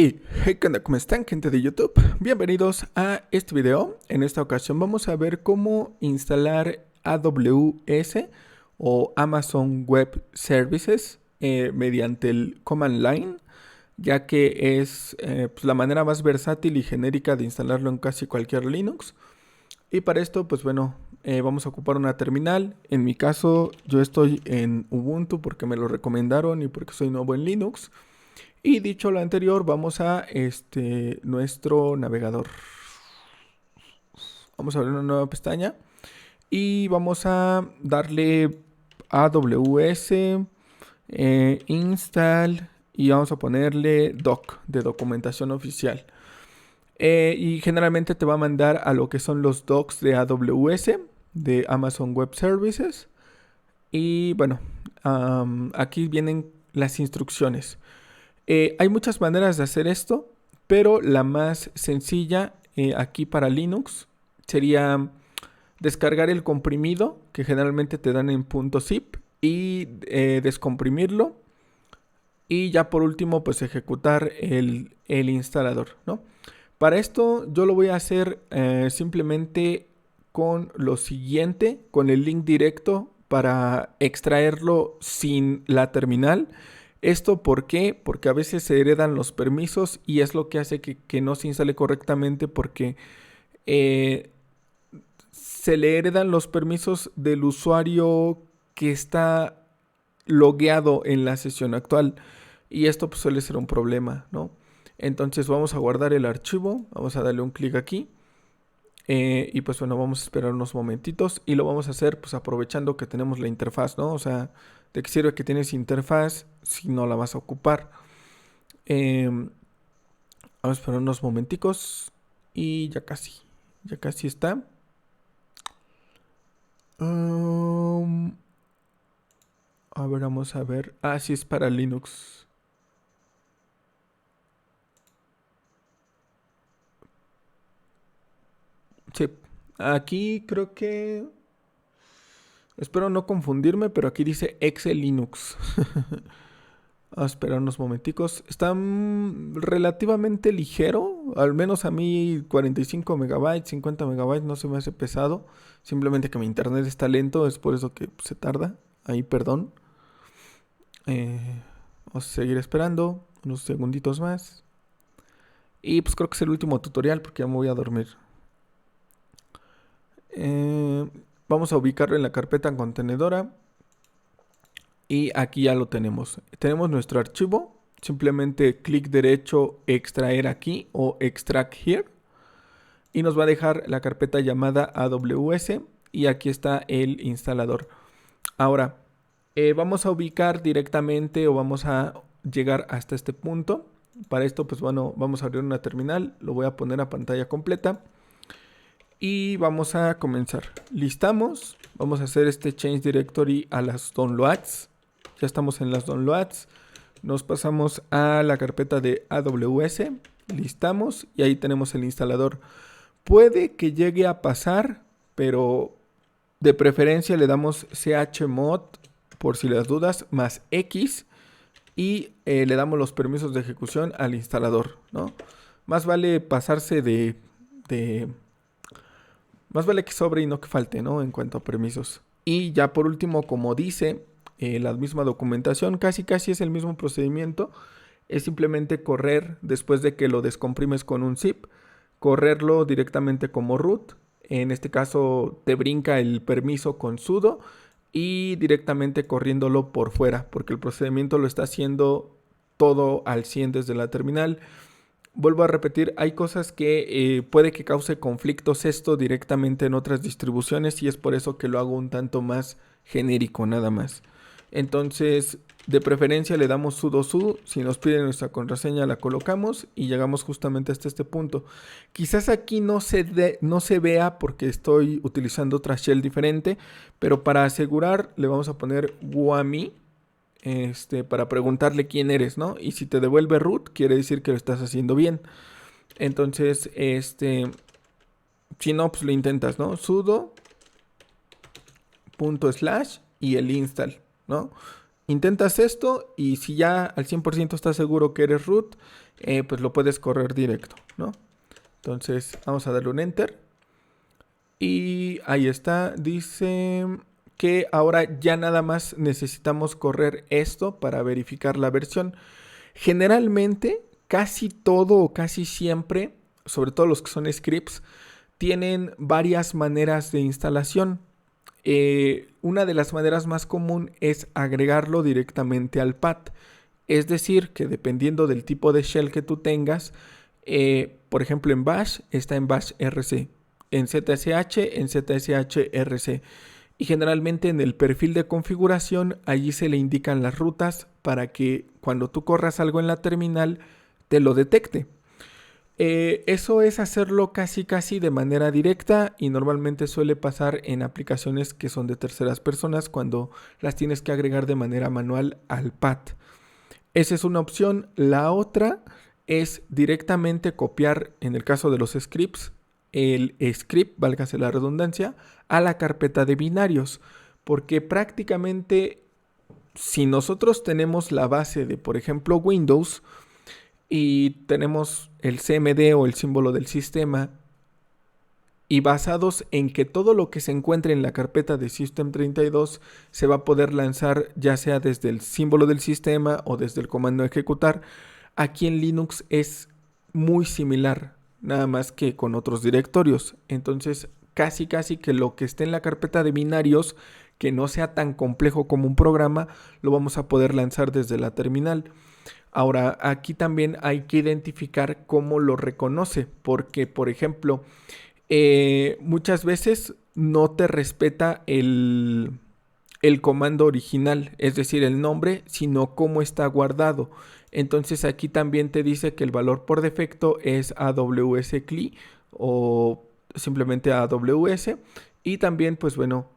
Y hey, ¿qué onda? ¿Cómo están, gente de YouTube? Bienvenidos a este video. En esta ocasión vamos a ver cómo instalar AWS o Amazon Web Services mediante el Command Line, ya que es pues, la manera más versátil y genérica de instalarlo en casi cualquier Linux. Y para esto, pues bueno, vamos a ocupar una terminal. En mi caso, yo estoy en Ubuntu porque me lo recomendaron y porque soy nuevo en Linux. Y dicho lo anterior, vamos a nuestro navegador. Vamos a abrir una nueva pestaña y vamos a darle AWS install y vamos a ponerle doc de documentación oficial. Y generalmente te va a mandar a lo que son los docs de AWS, de Amazon Web Services. Y bueno, aquí vienen las instrucciones. Hay muchas maneras de hacer esto, pero la más sencilla aquí para Linux sería descargar el comprimido que generalmente te dan en .zip y descomprimirlo y ya por último pues ejecutar el instalador, ¿no? Para esto yo lo voy a hacer simplemente con lo siguiente, con el link directo para extraerlo sin la terminal. ¿Esto por qué? Porque a veces se heredan los permisos y es lo que hace que no se instale correctamente porque eh, se le heredan los permisos del usuario que está logueado en la sesión actual y esto pues, suele ser un problema, ¿no? Entonces vamos a guardar el archivo, vamos a darle un clic aquí y pues bueno, vamos a esperar unos momentitos y lo vamos a hacer pues aprovechando que tenemos la interfaz, ¿no? O sea, ¿de qué sirve que tienes interfaz si no la vas a ocupar? Vamos a esperar unos momenticos y ya casi está. A ver, vamos a ver. Ah, sí, es para Linux. Sí, aquí creo que... Espero no confundirme, pero aquí dice Exe Linux. A esperar unos momenticos. Está relativamente ligero. Al menos a mí 45 megabytes, 50 megabytes no se me hace pesado. Simplemente que mi internet está lento. Es por eso que se tarda. Ahí, perdón. Vamos a seguir esperando. Unos segunditos más. Y pues creo que es el último tutorial porque ya me voy a dormir. Vamos a ubicarlo en la carpeta contenedora. Y aquí ya lo tenemos. Tenemos nuestro archivo. Simplemente clic derecho, extraer aquí o extract here. Y nos va a dejar la carpeta llamada AWS. Y aquí está el instalador. Ahora, vamos a ubicar directamente o vamos a llegar hasta este punto. Para esto, pues bueno, vamos a abrir una terminal. Lo voy a poner a pantalla completa. Y vamos a comenzar. Listamos. Vamos a hacer este change directory a las downloads. Ya estamos en las downloads. Nos pasamos a la carpeta de AWS. Listamos y ahí tenemos el instalador. Puede que llegue a pasar, pero de preferencia le damos chmod por si las dudas, más X y le damos los permisos de ejecución al instalador, ¿no? Más vale pasarse de más vale que sobre y no que falte, ¿no? En cuanto a permisos. Y ya por último, como dice la misma documentación, casi es el mismo procedimiento. Es simplemente correr después de que lo descomprimes con un zip, correrlo directamente como root. En este caso te brinca el permiso con sudo y directamente corriéndolo por fuera, porque el procedimiento lo está haciendo todo al 100 desde la terminal. Vuelvo a repetir, hay cosas que puede que cause conflictos esto directamente en otras distribuciones y es por eso que lo hago un tanto más genérico nada más. Entonces, de preferencia le damos sudo su, si nos pide nuestra contraseña la colocamos y llegamos justamente hasta este punto. Quizás aquí no se vea porque estoy utilizando otra shell diferente, pero para asegurar le vamos a poner wami para preguntarle quién eres, ¿no? Y si te devuelve root, quiere decir que lo estás haciendo bien. Entonces, si no, pues lo intentas, ¿no? Sudo ./ y el install, ¿no? intentas esto y si ya al 100% estás seguro que eres root, pues lo puedes correr directo, ¿no? Entonces vamos a darle un enter. Y ahí está, dice que ahora ya nada más necesitamos correr esto para verificar la versión. Generalmente, casi todo o casi siempre, sobre todo los que son scripts, tienen varias maneras de instalación. Una de las maneras más común es agregarlo directamente al pad. Es decir, que dependiendo del tipo de shell que tú tengas, por ejemplo en Bash está en Bash RC, en ZSH en ZSH RC. Y generalmente en el perfil de configuración allí se le indican las rutas para que cuando tú corras algo en la terminal te lo detecte. Eso es hacerlo casi de manera directa y normalmente suele pasar en aplicaciones que son de terceras personas cuando las tienes que agregar de manera manual al pad. Esa es una opción. La otra es directamente copiar, en el caso de los scripts, el script, válgase la redundancia, a la carpeta de binarios. Porque prácticamente si nosotros tenemos la base de, por ejemplo, Windows y tenemos el CMD o el símbolo del sistema y basados en que todo lo que se encuentre en la carpeta de System32 se va a poder lanzar ya sea desde el símbolo del sistema o desde el comando ejecutar, aquí en Linux es muy similar, nada más que con otros directorios. Entonces, casi que lo que esté en la carpeta de binarios, que no sea tan complejo como un programa, lo vamos a poder lanzar desde la terminal. Ahora, aquí también hay que identificar cómo lo reconoce, porque, por ejemplo, muchas veces no te respeta el comando original, es decir, el nombre, sino cómo está guardado. Entonces aquí también te dice que el valor por defecto es AWS CLI o simplemente AWS. Y también, pues bueno,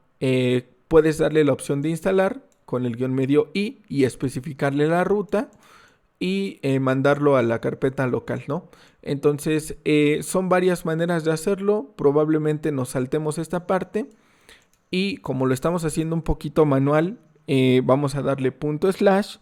puedes darle la opción de instalar con el guión medio y especificarle la ruta y mandarlo a la carpeta local, ¿no? Entonces, son varias maneras de hacerlo. Probablemente nos saltemos esta parte. Y como lo estamos haciendo un poquito manual, vamos a darle punto slash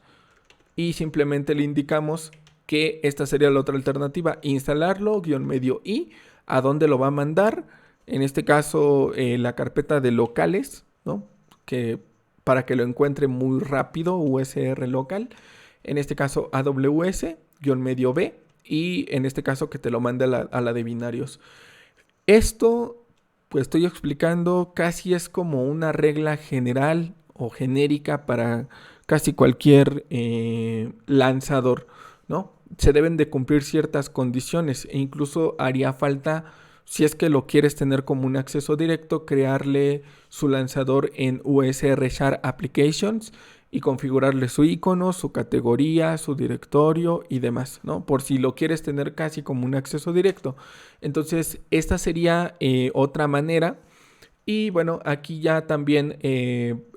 y simplemente le indicamos que esta sería la otra alternativa, instalarlo, guión medio y, a dónde lo va a mandar. En este caso, la carpeta de locales, ¿no? Que para que lo encuentre muy rápido, USR local. En este caso, AWS, guión medio B. Y en este caso, que te lo mande a la de binarios. Esto, pues estoy explicando, casi es como una regla general o genérica para casi cualquier lanzador, ¿no? Se deben de cumplir ciertas condiciones e incluso haría falta, si es que lo quieres tener como un acceso directo, crearle su lanzador en USR Share Applications y configurarle su icono, su categoría, su directorio y demás, ¿no? Por si lo quieres tener casi como un acceso directo. Entonces, esta sería otra manera. Y bueno, aquí ya también,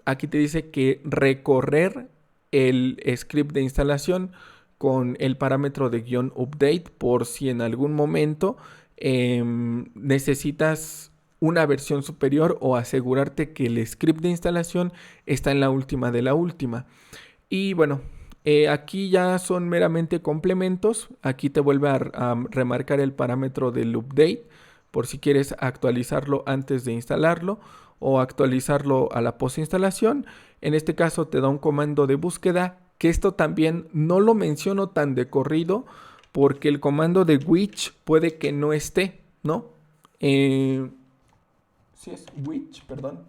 aquí te dice que recorrer el script de instalación con el parámetro de "update" por si en algún momento necesitas una versión superior o asegurarte que el script de instalación está en la última de la última. Y bueno, aquí ya son meramente complementos. Aquí te vuelve a remarcar el parámetro del update por si quieres actualizarlo antes de instalarlo o actualizarlo a la postinstalación. En este caso te da un comando de búsqueda, que esto también no lo menciono tan de corrido porque el comando de which puede que no esté, ¿no? Sí es which, perdón.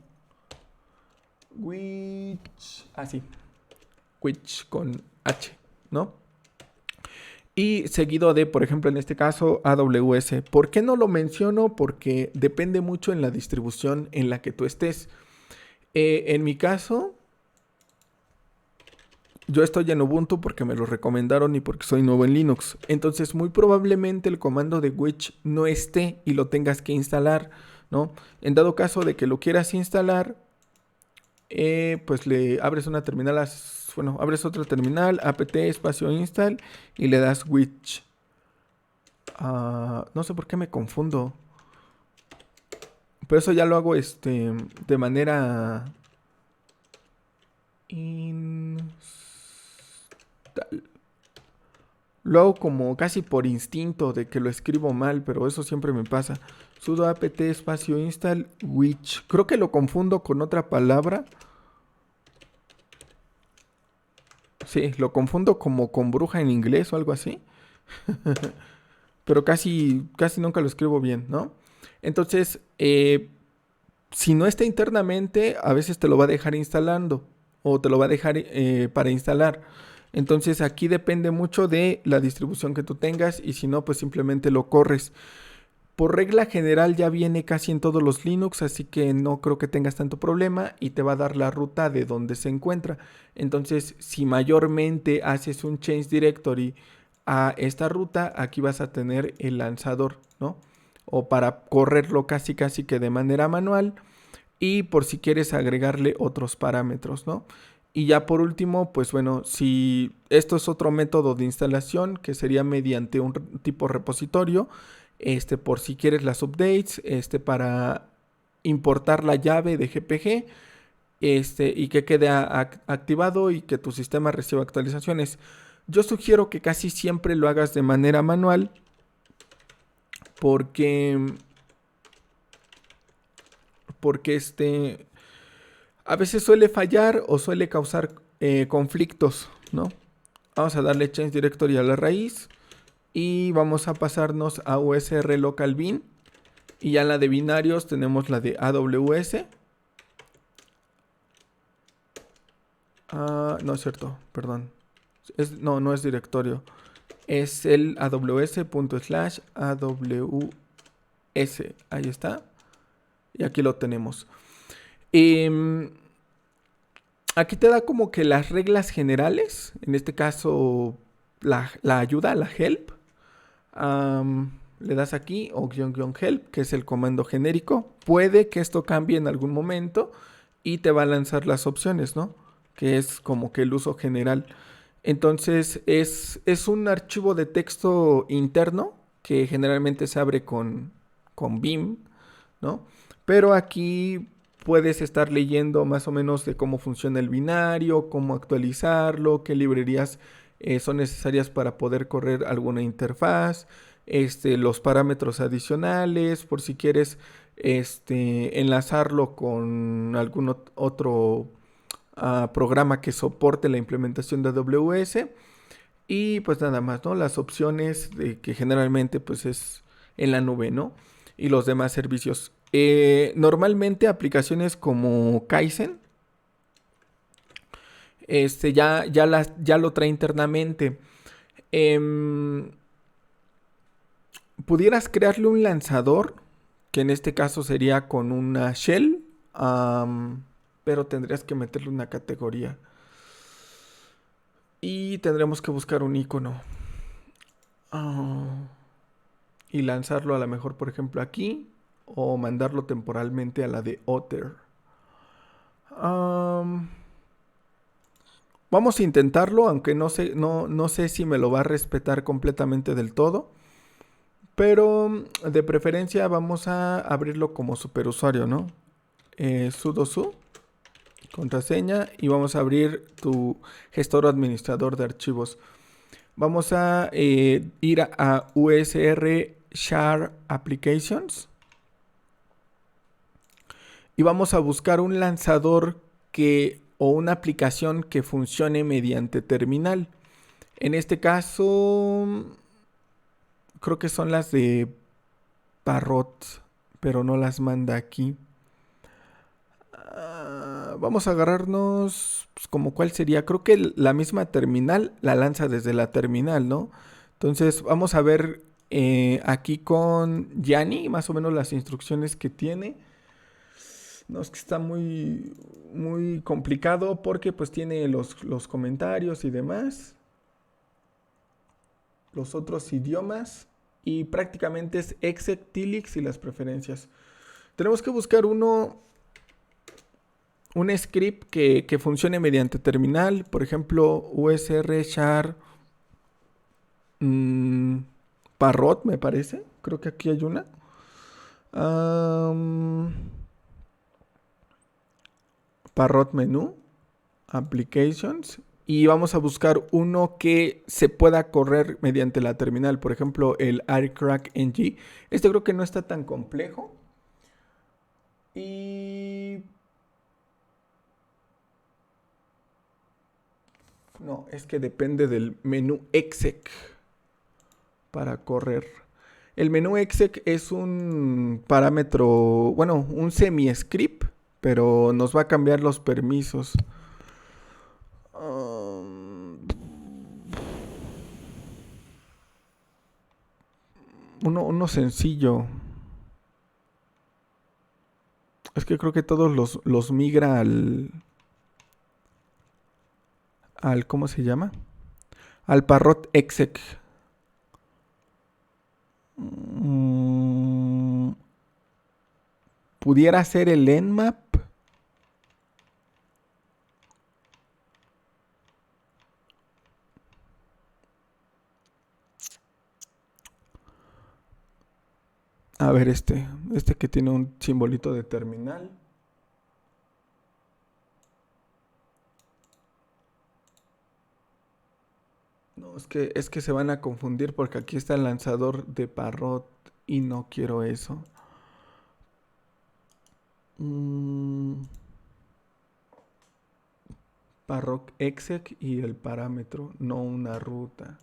Which, sí, which con H, ¿no? Y seguido de, por ejemplo, en este caso, AWS. ¿Por qué no lo menciono? Porque depende mucho en la distribución en la que tú estés. En mi caso, yo estoy en Ubuntu porque me lo recomendaron y porque soy nuevo en Linux. Entonces, muy probablemente el comando de which no esté y lo tengas que instalar, ¿no? En dado caso de que lo quieras instalar, pues le abres una terminal, abres otra terminal, apt espacio install y le das which. No sé por qué me confundo. Pero eso ya lo hago de manera Install. Lo hago como casi por instinto de que lo escribo mal, pero eso siempre me pasa. Sudo apt espacio install which. Creo que lo confundo con otra palabra. Sí, lo confundo como con bruja en inglés o algo así. Pero casi nunca lo escribo bien, ¿no? Entonces, si no está internamente, a veces te lo va a dejar instalando o te lo va a dejar para instalar. Entonces aquí depende mucho de la distribución que tú tengas y si no, pues simplemente lo corres. Por regla general ya viene casi en todos los Linux, así que no creo que tengas tanto problema y te va a dar la ruta de donde se encuentra. Entonces, si mayormente haces un change directory a esta ruta, aquí vas a tener el lanzador, ¿no? O para correrlo casi que de manera manual y por si quieres agregarle otros parámetros, ¿no? Y ya por último, pues bueno, si esto es otro método de instalación que sería mediante un tipo repositorio, por si quieres las updates, para importar la llave de GPG, y que quede activado y que tu sistema reciba actualizaciones. Yo sugiero que casi siempre lo hagas de manera manual porque a veces suele fallar o suele causar conflictos, ¿no? Vamos a darle change directory a la raíz y vamos a pasarnos a usr local bin y ya en la de binarios tenemos la de AWS. No es cierto, perdón. No es directorio. Es el aws./aws. Ahí está. Y aquí lo tenemos. Aquí te da como que las reglas generales. En este caso, la ayuda, la help. Le das aquí o --help, que es el comando genérico. Puede que esto cambie en algún momento y te va a lanzar las opciones, ¿no? Que es como que el uso general. Entonces es un archivo de texto interno que generalmente se abre con Vim, ¿no? Pero aquí puedes estar leyendo más o menos de cómo funciona el binario, cómo actualizarlo, qué librerías son necesarias para poder correr alguna interfaz, los parámetros adicionales, por si quieres enlazarlo con algún otro programa que soporte la implementación de AWS. Y pues nada más, ¿no? Las opciones de que generalmente pues es en la nube, ¿no? Y los demás servicios. Normalmente aplicaciones como Kaizen, ya lo trae internamente. Em, Pudieras crearle un lanzador, que en este caso sería con una shell, pero tendrías que meterle una categoría. Y tendremos que buscar un icono. Y lanzarlo a lo mejor, por ejemplo, aquí. O mandarlo temporalmente a la de Otter. Vamos a intentarlo, aunque no sé si me lo va a respetar completamente del todo. Pero de preferencia vamos a abrirlo como superusuario, ¿no? Sudo su, contraseña, y vamos a abrir tu gestor o administrador de archivos. Vamos a ir a USR Share Applications. Y vamos a buscar un lanzador o una aplicación que funcione mediante terminal. En este caso, creo que son las de Parrot, pero no las manda aquí. Vamos a agarrarnos, pues, como cuál sería. Creo que la misma terminal la lanza desde la terminal, ¿no? Entonces vamos a ver aquí con Yanni más o menos las instrucciones que tiene. No, es que está muy complicado porque pues tiene los comentarios y demás, los otros idiomas, y prácticamente es exec, tilix y las preferencias. Tenemos que buscar un script que funcione mediante terminal, por ejemplo, usr char parrot, me parece. Creo que aquí hay una. Parrot menú. Applications. Y vamos a buscar uno que se pueda correr mediante la terminal. Por ejemplo, el iCrack NG. Este creo que no está tan complejo. Y... no, es que depende del menú exec para correr. El menú exec es un parámetro, bueno, un semi-script, pero nos va a cambiar los permisos. Uno sencillo. Es que creo que todos los migra al ¿cómo se llama? Al Parrot exec. Pudiera ser el Nmap. A ver este que tiene un simbolito de terminal. No, es que se van a confundir porque aquí está el lanzador de Parrot y no quiero eso. Parrot exec y el parámetro, no una ruta.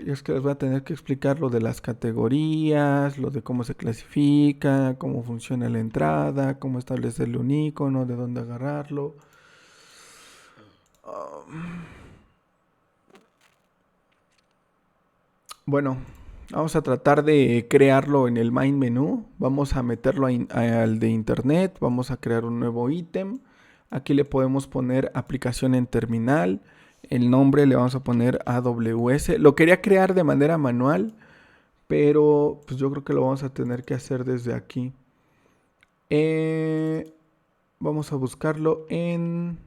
Es que les voy a tener que explicar lo de las categorías, lo de cómo se clasifica, cómo funciona la entrada, cómo establecerle un icono, de dónde agarrarlo. Bueno, vamos a tratar de crearlo en el main menú. Vamos a meterlo al de internet. Vamos a crear un nuevo ítem. Aquí le podemos poner aplicación en terminal. El nombre le vamos a poner AWS. Lo quería crear de manera manual, pero pues yo creo que lo vamos a tener que hacer desde aquí. Vamos a buscarlo en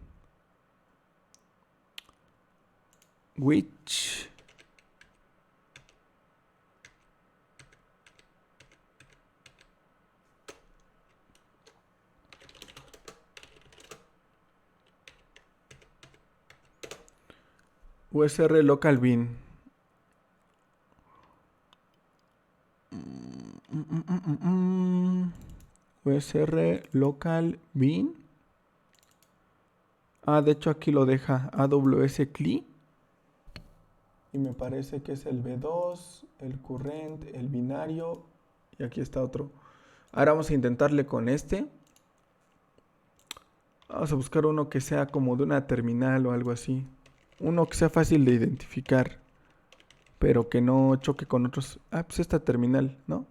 which USR local bin. USR local bin. De hecho aquí lo deja AWS CLI. Y me parece que es el B2, el current, el binario. Y aquí está otro. Ahora vamos a intentarle con este. Vamos a buscar uno que sea como de una terminal o algo así. Uno que sea fácil de identificar, pero que no choque con otros. Pues esta terminal, ¿no?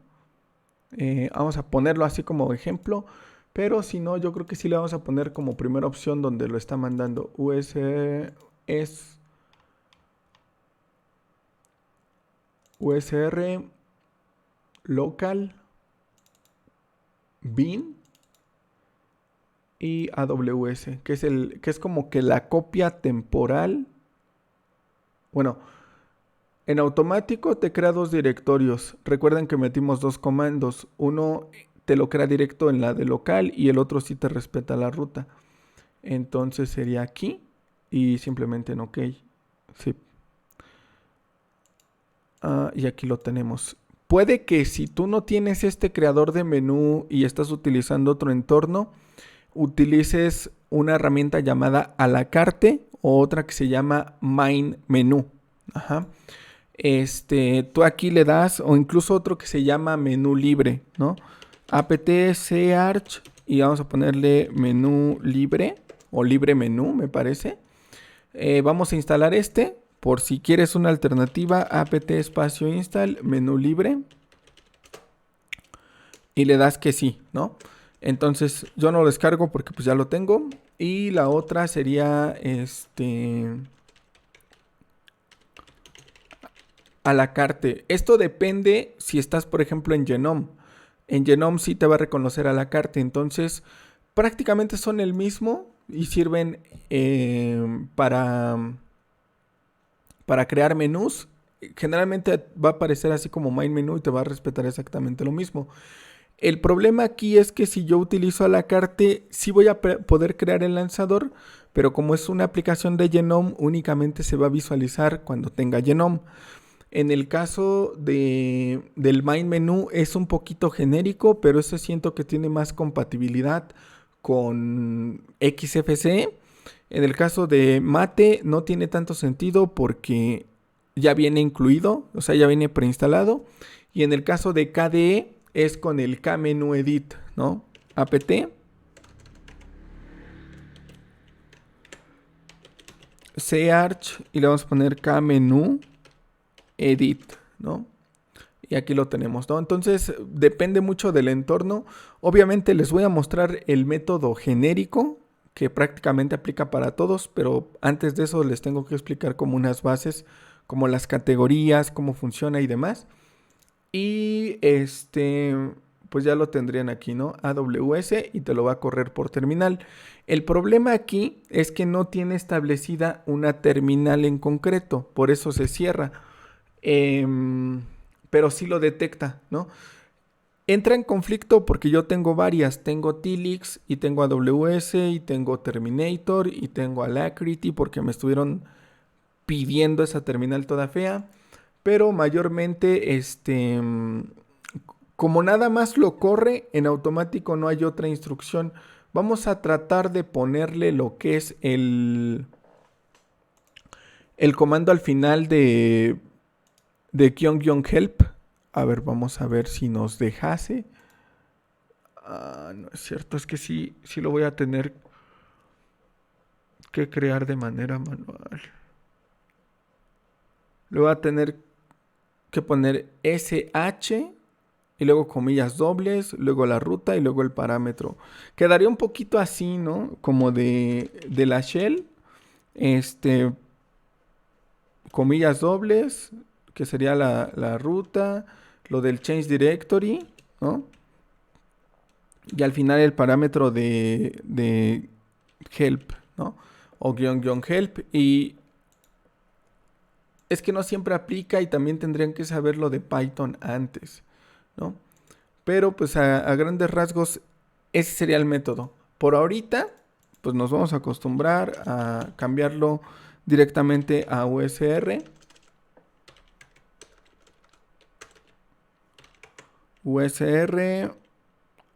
Vamos a ponerlo así como ejemplo. Pero si no, yo creo que sí le vamos a poner como primera opción donde lo está mandando. USR local bin y AWS, que es como que la copia temporal. Bueno, en automático te crea dos directorios. Recuerden que metimos dos comandos. Uno te lo crea directo en la de local y el otro sí te respeta la ruta. Entonces sería aquí y simplemente en OK. Sí. Y aquí lo tenemos. Puede que si tú no tienes este creador de menú y estás utilizando otro entorno, utilices una herramienta llamada a la carte o otra que se llama main menú. Ajá. Tú aquí le das, o incluso otro que se llama menú libre, ¿no? apt-charge y vamos a ponerle menú libre o libre menú, me parece. Vamos a instalar este. Por si quieres una alternativa, apt espacio install menú libre. Y le das que sí, ¿no? Entonces yo no lo descargo porque pues ya lo tengo. Y la otra sería a la carte. Esto depende si estás, por ejemplo, en Genome. En Genome sí te va a reconocer a la carte. Entonces, prácticamente son el mismo y sirven para crear menús. Generalmente va a aparecer así como main menú y te va a respetar exactamente lo mismo. El problema aquí es que si yo utilizo Alacarte, sí voy a poder crear el lanzador, pero como es una aplicación de Genome, únicamente se va a visualizar cuando tenga Genome. En el caso del Main Menú es un poquito genérico, pero eso siento que tiene más compatibilidad con XFCE. En el caso de Mate no tiene tanto sentido porque ya viene incluido, o sea, ya viene preinstalado. Y en el caso de KDE es con el KMenu Edit, ¿no? apt charch y le vamos a poner KMenu Edit, ¿no? Y aquí lo tenemos, ¿no? Entonces depende mucho del entorno. Obviamente les voy a mostrar el método genérico que prácticamente aplica para todos, pero antes de eso les tengo que explicar como unas bases, como las categorías, cómo funciona y demás. Y pues ya lo tendrían aquí, ¿no? AWS y te lo va a correr por terminal. El problema aquí es que no tiene establecida una terminal en concreto, por eso se cierra. Pero sí lo detecta, ¿no? Entra en conflicto porque yo tengo varias. Tengo Tilix y tengo AWS y tengo Terminator y tengo Alacrity porque me estuvieron pidiendo esa terminal toda fea. Pero mayormente, como nada más lo corre, en automático no hay otra instrucción. Vamos a tratar de ponerle lo que es el comando al final de _help. A ver, vamos a ver si nos dejase. No es cierto, es que sí lo voy a tener que crear de manera manual. Le voy a tener que poner SH y luego comillas dobles, luego la ruta y luego el parámetro. Quedaría un poquito así, ¿no? Como de la shell. Comillas dobles, que sería la ruta, lo del change directory, ¿no? Y al final el parámetro de help, ¿no? O _help. Y es que no siempre aplica y también tendrían que saber lo de Python antes, ¿no? Pero pues a grandes rasgos ese sería el método. Por ahorita, pues nos vamos a acostumbrar a cambiarlo directamente a USR. USR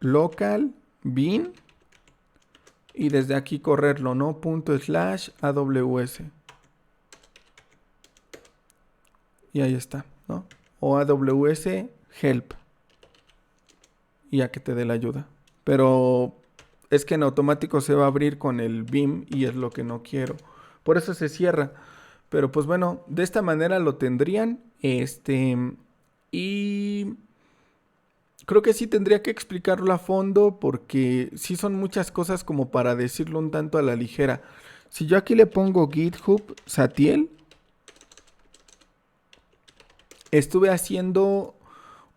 local bin y desde aquí correrlo, ¿no? /AWS. Y ahí está, ¿no? O AWS help. Y ya que te dé la ayuda. Pero es que en automático se va a abrir con el BIM y es lo que no quiero. Por eso se cierra. Pero pues bueno, de esta manera lo tendrían. Y creo que sí tendría que explicarlo a fondo porque sí son muchas cosas como para decirlo un tanto a la ligera. Si yo aquí le pongo GitHub Satiel, estuve haciendo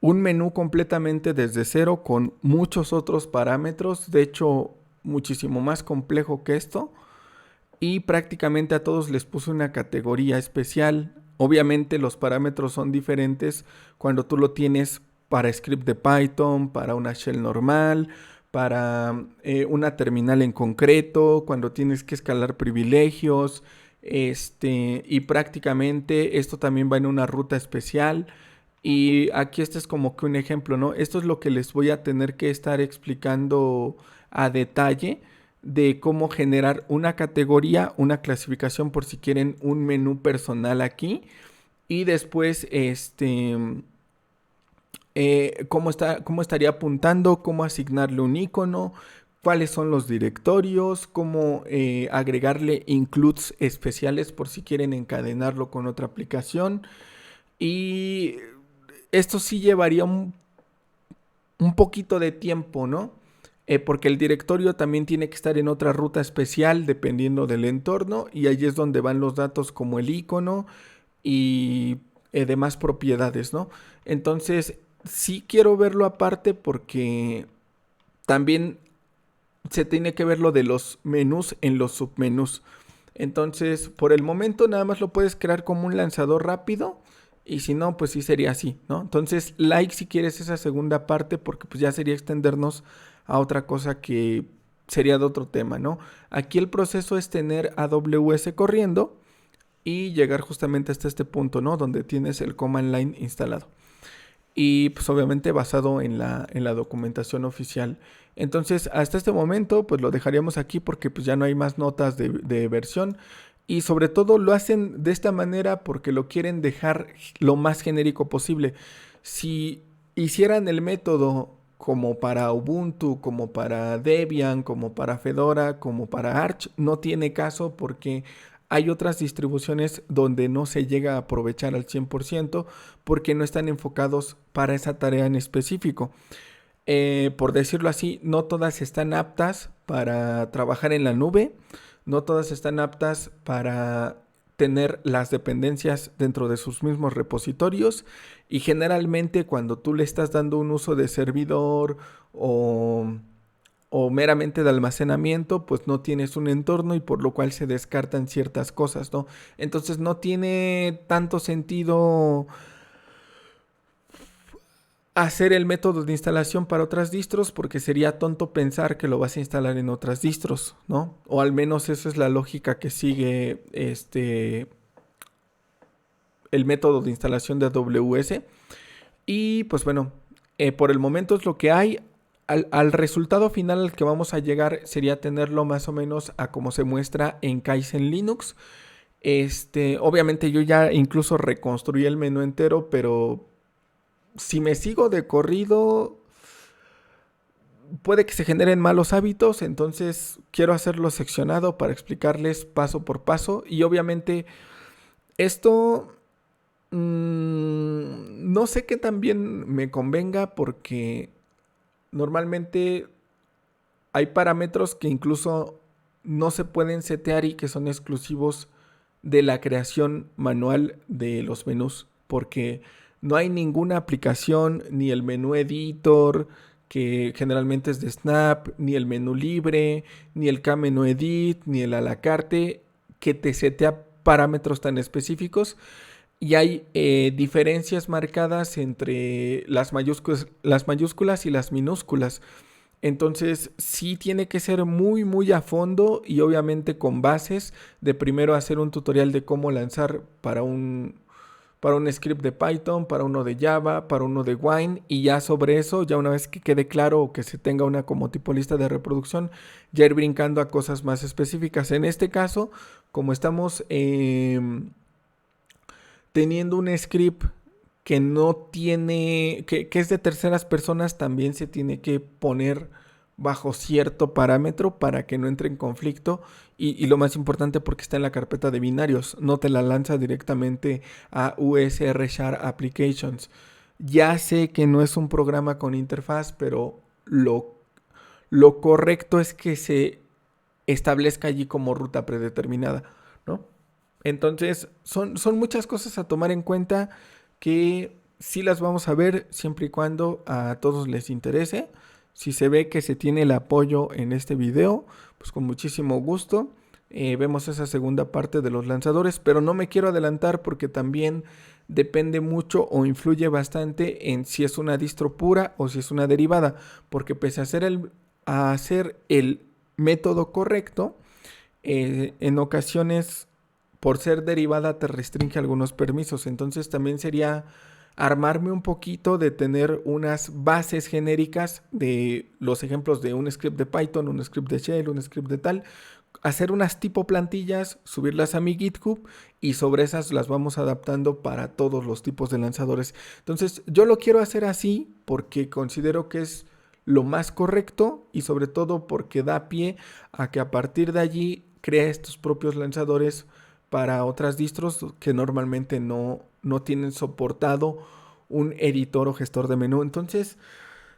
un menú completamente desde cero con muchos otros parámetros, de hecho muchísimo más complejo que esto. Y prácticamente a todos les puse una categoría especial. Obviamente los parámetros son diferentes cuando tú lo tienes para script de Python, para una shell normal, para una terminal en concreto, cuando tienes que escalar privilegios. Y prácticamente esto también va en una ruta especial. Y aquí este es como que un ejemplo, ¿no? Esto es lo que les voy a tener que estar explicando a detalle de cómo generar una categoría, una clasificación por si quieren un menú personal aquí. Y después, cómo estaría apuntando, cómo asignarle un icono, cuáles son los directorios, cómo agregarle includes especiales por si quieren encadenarlo con otra aplicación. Y esto sí llevaría un poquito de tiempo, ¿no? Porque el directorio también tiene que estar en otra ruta especial dependiendo del entorno y allí es donde van los datos como el icono y demás propiedades, ¿no? Entonces, sí quiero verlo aparte porque también se tiene que ver lo de los menús en los submenús. Entonces, por el momento nada más lo puedes crear como un lanzador rápido Y si no, pues sí sería así, ¿no? Entonces, like si quieres esa segunda parte, porque pues ya sería extendernos a otra cosa que sería de otro tema, ¿no? Aquí el proceso es tener AWS corriendo y llegar justamente hasta este punto, ¿no? Donde tienes el command line instalado. Y pues obviamente basado en la documentación oficial. Entonces, hasta este momento, pues lo dejaríamos aquí porque pues ya no hay más notas de versión. Y sobre todo lo hacen de esta manera porque lo quieren dejar lo más genérico posible. Si hicieran el método como para Ubuntu, como para Debian, como para Fedora, como para Arch, no tiene caso porque hay otras distribuciones donde no se llega a aprovechar al 100% porque no están enfocados para esa tarea en específico. Por decirlo así, no todas están aptas para trabajar en la nube, no todas están aptas para tener las dependencias dentro de sus mismos repositorios y generalmente cuando tú le estás dando un uso de servidor o, o meramente de almacenamiento, pues no tienes un entorno y por lo cual se descartan ciertas cosas, ¿no? Entonces no tiene tanto sentido hacer el método de instalación para otras distros porque sería tonto pensar que lo vas a instalar en otras distros, ¿no? O al menos eso es la lógica que sigue el método de instalación de AWS. Y pues bueno, por el momento es lo que hay. Al resultado final al que vamos a llegar sería tenerlo más o menos a como se muestra en Kaizen Linux. Obviamente yo ya incluso reconstruí el menú entero, pero si me sigo de corrido, puede que se generen malos hábitos, entonces quiero hacerlo seccionado para explicarles paso por paso. Y obviamente esto no sé qué también me convenga porque normalmente hay parámetros que incluso no se pueden setear y que son exclusivos de la creación manual de los menús, porque no hay ninguna aplicación, ni el menú editor, que generalmente es de Snap, ni el menú libre, ni el Kmenú Edit, ni el a la carte, que te setea parámetros tan específicos. Y hay diferencias marcadas entre las mayúsculas y las minúsculas. Entonces sí tiene que ser muy muy a fondo y obviamente con bases de primero hacer un tutorial de cómo lanzar para un script de Python, para uno de Java, para uno de Wine y ya sobre eso, ya una vez que quede claro o que se tenga una como tipo lista de reproducción, ya ir brincando a cosas más específicas. En este caso, como estamos teniendo un script que no tiene, que es de terceras personas, también se tiene que poner bajo cierto parámetro para que no entre en conflicto y lo más importante porque está en la carpeta de binarios, no te la lanza directamente a USR Share Applications. Ya sé que no es un programa con interfaz, pero lo correcto es que se establezca allí como ruta predeterminada, ¿no? Entonces, son muchas cosas a tomar en cuenta que sí las vamos a ver siempre y cuando a todos les interese. Si se ve que se tiene el apoyo en este video, pues con muchísimo gusto. Vemos esa segunda parte de los lanzadores, pero no me quiero adelantar porque también depende mucho o influye bastante en si es una distro pura o si es una derivada, porque pese a hacer el método correcto, en ocasiones por ser derivada te restringe algunos permisos. Entonces también sería armarme un poquito de tener unas bases genéricas de los ejemplos de un script de Python, un script de Shell, un script de tal, hacer unas tipo plantillas, subirlas a mi GitHub y sobre esas las vamos adaptando para todos los tipos de lanzadores. Entonces yo lo quiero hacer así porque considero que es lo más correcto y sobre todo porque da pie a que a partir de allí crees tus propios lanzadores para otras distros que normalmente no tienen soportado un editor o gestor de menú. Entonces,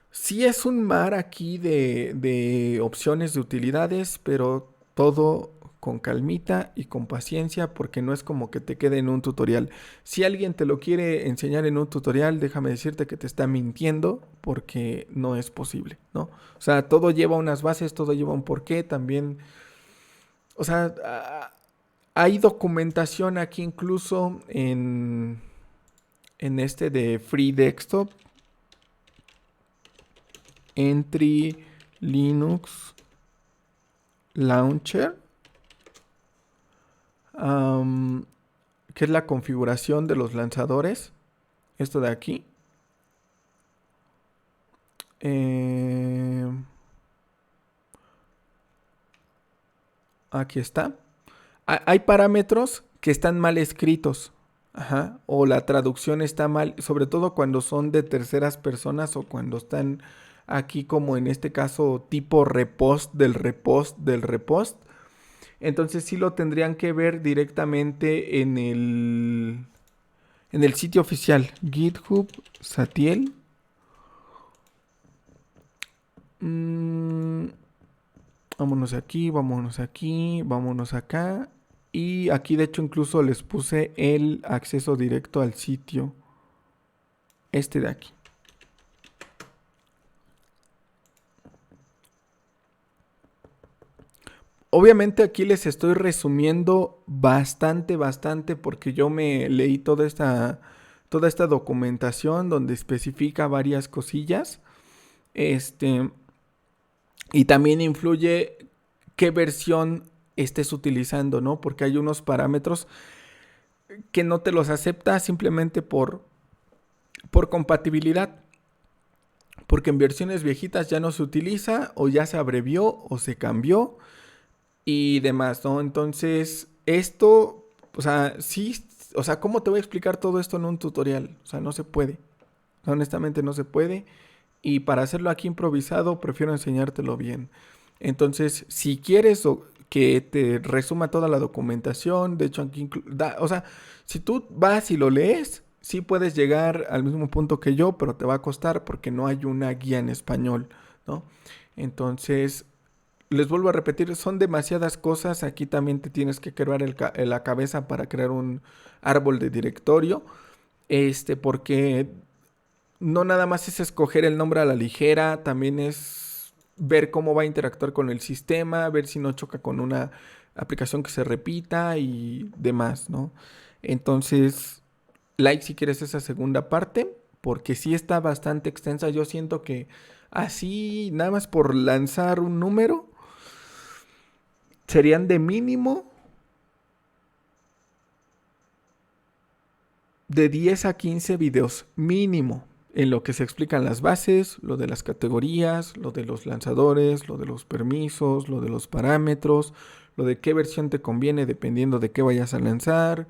sí es un mar aquí de opciones de utilidades, pero todo con calmita y con paciencia porque no es como que te quede en un tutorial. Si alguien te lo quiere enseñar en un tutorial, déjame decirte que te está mintiendo porque no es posible, ¿no? O sea, todo lleva unas bases, todo lleva un porqué, también, o sea, hay documentación aquí incluso en este de Free Desktop, Entry Linux Launcher, que es la configuración de los lanzadores. Esto de aquí. Aquí está. Hay parámetros que están mal escritos. Ajá. O la traducción está mal, sobre todo cuando son de terceras personas o cuando están aquí como en este caso tipo repost del repost del repost. Entonces sí lo tendrían que ver directamente en el sitio oficial. GitHub Satiel. Vámonos aquí, vámonos aquí, vámonos acá. Y aquí de hecho incluso les puse el acceso directo al sitio. Este de aquí. Obviamente aquí les estoy resumiendo bastante porque yo me leí toda esta documentación donde especifica varias cosillas. Y también influye qué versión estés utilizando, ¿no? Porque hay unos parámetros que no te los acepta simplemente por compatibilidad. Porque en versiones viejitas ya no se utiliza o ya se abrevió o se cambió y demás, ¿no? Entonces, esto, o sea, sí, o sea, ¿cómo te voy a explicar todo esto en un tutorial? O sea, no se puede. O sea, honestamente no se puede. Y para hacerlo aquí improvisado, prefiero enseñártelo bien. Entonces, si quieres que te resuma toda la documentación, de hecho aquí, o sea, si tú vas y lo lees, sí puedes llegar al mismo punto que yo, pero te va a costar porque no hay una guía en español, ¿no? Entonces, les vuelvo a repetir, son demasiadas cosas. Aquí también te tienes que crear la cabeza para crear un árbol de directorio. Porque no nada más es escoger el nombre a la ligera, también es ver cómo va a interactuar con el sistema, ver si no choca con una aplicación que se repita y demás, ¿no? Entonces, like si quieres esa segunda parte, porque sí está bastante extensa. Yo siento que así, nada más por lanzar un número, serían de mínimo de 10 a 15 videos, mínimo, en lo que se explican las bases, lo de las categorías, lo de los lanzadores, lo de los permisos, lo de los parámetros, lo de qué versión te conviene dependiendo de qué vayas a lanzar.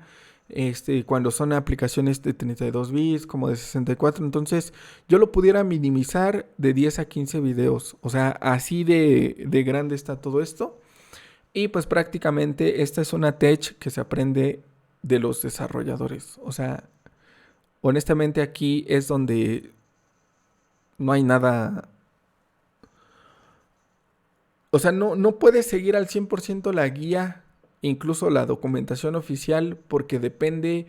Cuando son aplicaciones de 32 bits como de 64, entonces yo lo pudiera minimizar de 10 a 15 videos, o sea, así de grande está todo esto. Y pues prácticamente esta es una tech que se aprende de los desarrolladores. O sea, honestamente aquí es donde no hay nada. O sea, no puedes seguir al 100% la guía, incluso la documentación oficial, porque depende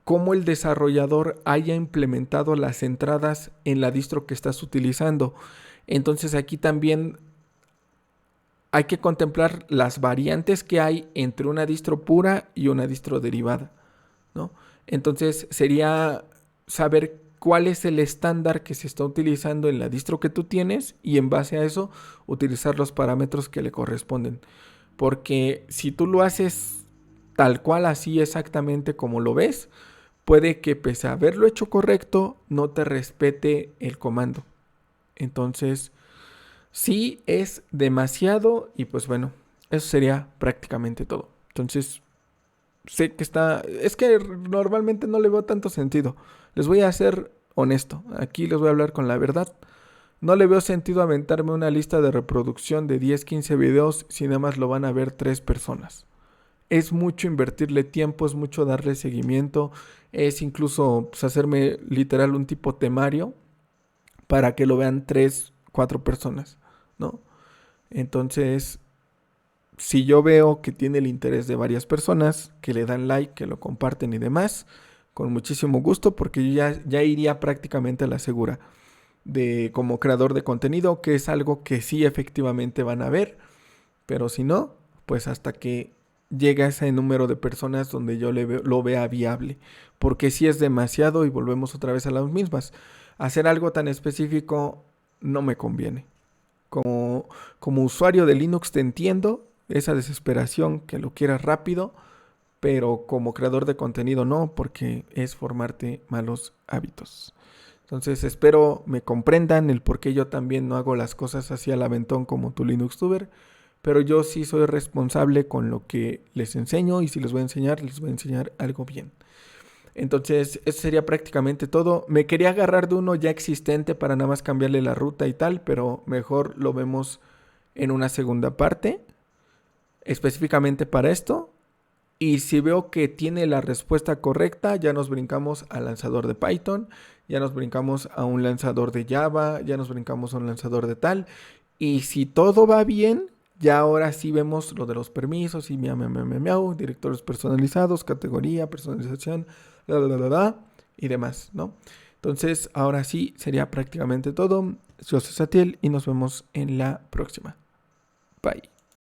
cómo el desarrollador haya implementado las entradas en la distro que estás utilizando. Entonces aquí también hay que contemplar las variantes que hay entre una distro pura y una distro derivada, ¿no? Entonces sería saber cuál es el estándar que se está utilizando en la distro que tú tienes y en base a eso utilizar los parámetros que le corresponden. Porque si tú lo haces tal cual, así exactamente como lo ves, puede que pese a haberlo hecho correcto, no te respete el comando. Entonces, sí es demasiado y pues bueno, eso sería prácticamente todo. Entonces, sé que es que normalmente no le veo tanto sentido. Les voy a ser honesto, aquí les voy a hablar con la verdad. No le veo sentido aventarme una lista de reproducción de 10, 15 videos si nada más lo van a ver 3 personas. Es mucho invertirle tiempo, es mucho darle seguimiento, es incluso pues, hacerme literal un tipo temario para que lo vean 3, 4 personas, ¿no? Entonces, si yo veo que tiene el interés de varias personas, que le dan like, que lo comparten y demás, con muchísimo gusto, porque yo ya iría prácticamente a la segura de como creador de contenido, que es algo que sí efectivamente van a ver, pero si no, pues hasta que llegue a ese número de personas donde yo lo vea viable. Porque si es demasiado y volvemos otra vez a las mismas. Hacer algo tan específico no me conviene. Como usuario de Linux te entiendo esa desesperación que lo quieras rápido, pero como creador de contenido no, porque es formarte malos hábitos. Entonces espero me comprendan el por qué yo también no hago las cosas así al aventón como tu LinuxTuber, pero yo sí soy responsable con lo que les enseño y si les voy a enseñar algo bien. Entonces, eso sería prácticamente todo. Me quería agarrar de uno ya existente para nada más cambiarle la ruta y tal, pero mejor lo vemos en una segunda parte, específicamente para esto. Y si veo que tiene la respuesta correcta, ya nos brincamos al lanzador de Python, ya nos brincamos a un lanzador de Java, ya nos brincamos a un lanzador de tal. Y si todo va bien, ya ahora sí vemos lo de los permisos y miau, miau, miau, miau, miau, directores personalizados, categoría, personalización, y demás, ¿no? Entonces, ahora sí sería prácticamente todo. Yo soy Satiel y nos vemos en la próxima. Bye.